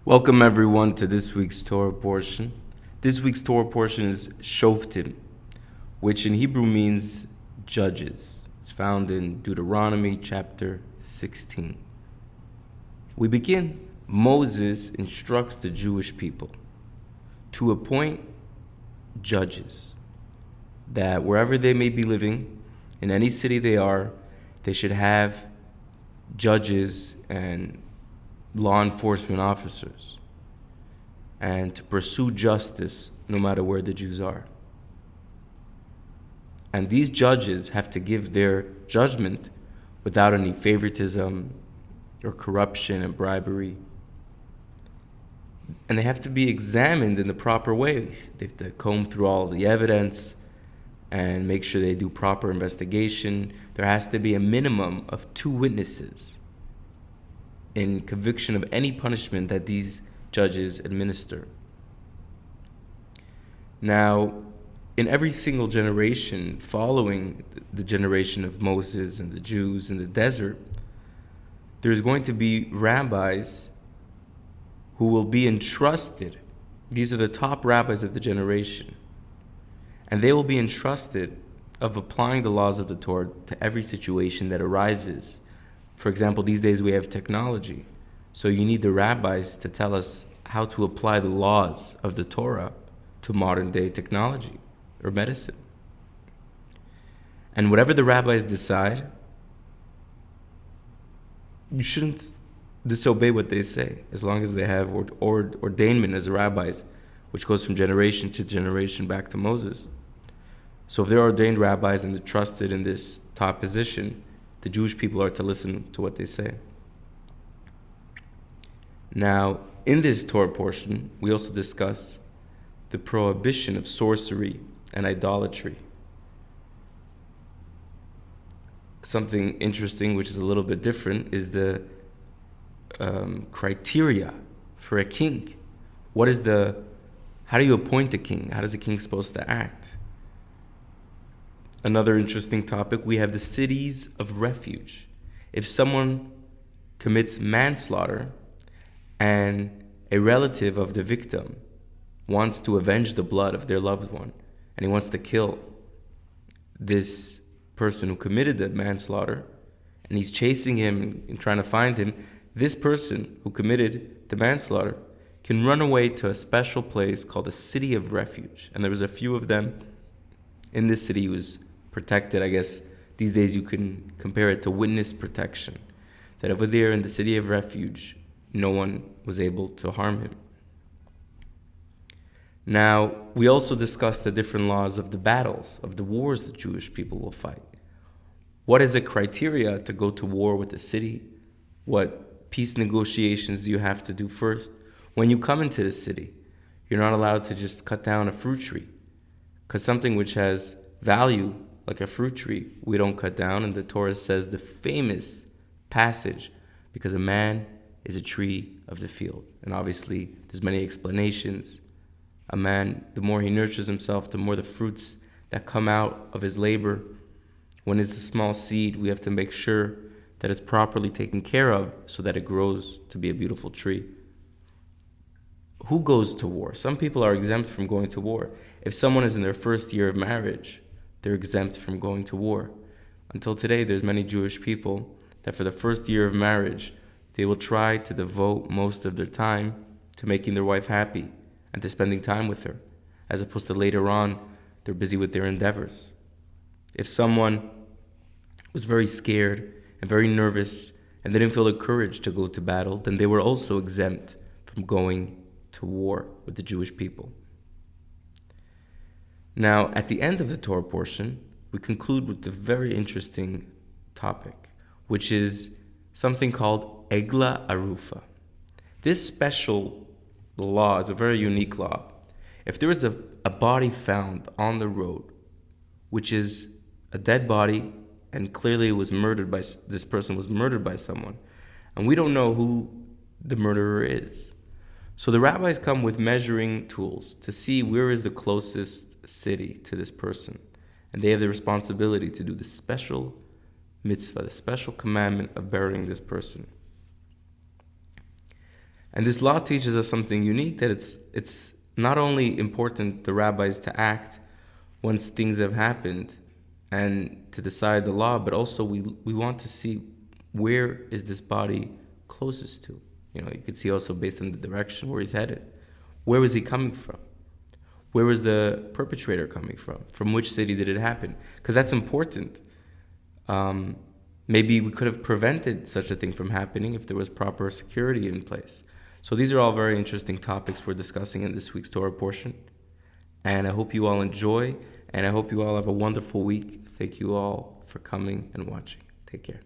Welcome everyone to this week's Torah portion. This week's Torah portion is Shoftim, which in Hebrew means judges. It's found in Deuteronomy chapter 16. We begin. Moses instructs the Jewish people to appoint judges, that wherever they may be living, in any city they are, they should have judges and law enforcement officers, and to pursue justice no matter where the Jews are. And these judges have to give their judgment without any favoritism or corruption and bribery. And they have to be examined in the proper way. They have to comb through all the evidence and make sure they do proper investigation. There has to be a minimum of 2 witnesses in conviction of any punishment that these judges administer. Now, in every single generation following the generation of Moses and the Jews in the desert, there's going to be rabbis who will be entrusted. These are the top rabbis of the generation. And they will be entrusted of applying the laws of the Torah to every situation that arises. For example, these days we have technology. So you need the rabbis to tell us how to apply the laws of the Torah to modern day technology or medicine. And whatever the rabbis decide, you shouldn't disobey what they say, as long as they have ordainment as rabbis, which goes from generation to generation back to Moses. So if they're ordained rabbis and they're trusted in this top position, the Jewish people are to listen to what they say. Now, in this Torah portion, we also discuss the prohibition of sorcery and idolatry. Something interesting, which is a little bit different, is the criteria for a king. How do you appoint a king? How is a king supposed to act? Another interesting topic, we have the cities of refuge. If someone commits manslaughter and a relative of the victim wants to avenge the blood of their loved one, and he wants to kill this person who committed the manslaughter, and he's chasing him and trying to find him, this person who committed the manslaughter can run away to a special place called the city of refuge. And there was a few of them in this city. He was protected. I guess these days you can compare it to witness protection, that over there in the city of refuge, no one was able to harm him. Now, we also discussed the different laws of the battles, of the wars the Jewish people will fight. What is a criteria to go to war with the city? What peace negotiations do you have to do first? When you come into the city, you're not allowed to just cut down a fruit tree, because something which has value, like a fruit tree, we don't cut down. And the Torah says the famous passage, because a man is a tree of the field. And obviously, there's many explanations. A man, the more he nurtures himself, the more the fruits that come out of his labor. When it's a small seed, we have to make sure that it's properly taken care of so that it grows to be a beautiful tree. Who goes to war? Some people are exempt from going to war. If someone is in their first year of marriage, they're exempt from going to war. Until today, there's many Jewish people that for the first year of marriage, they will try to devote most of their time to making their wife happy and to spending time with her, as opposed to later on, they're busy with their endeavors. If someone was very scared and very nervous and they didn't feel the courage to go to battle, then they were also exempt from going to war with the Jewish people. Now, at the end of the Torah portion, we conclude with a very interesting topic, which is something called Egla Arufa. This special law is a very unique law. If there is a body found on the road, which is a dead body, and clearly this person was murdered by someone, and we don't know who the murderer is. So the rabbis come with measuring tools to see where is the closest city to this person. And they have the responsibility to do the special mitzvah, the special commandment of burying this person. And this law teaches us something unique, that it's not only important the rabbis to act once things have happened and to decide the law, but also we want to see where is this body closest to. You could see also based on the direction where he's headed. Where was he coming from? Where was the perpetrator coming from? From which city did it happen? Because that's important. Maybe we could have prevented such a thing from happening if there was proper security in place. So these are all very interesting topics we're discussing in this week's Torah portion. And I hope you all enjoy, and I hope you all have a wonderful week. Thank you all for coming and watching. Take care.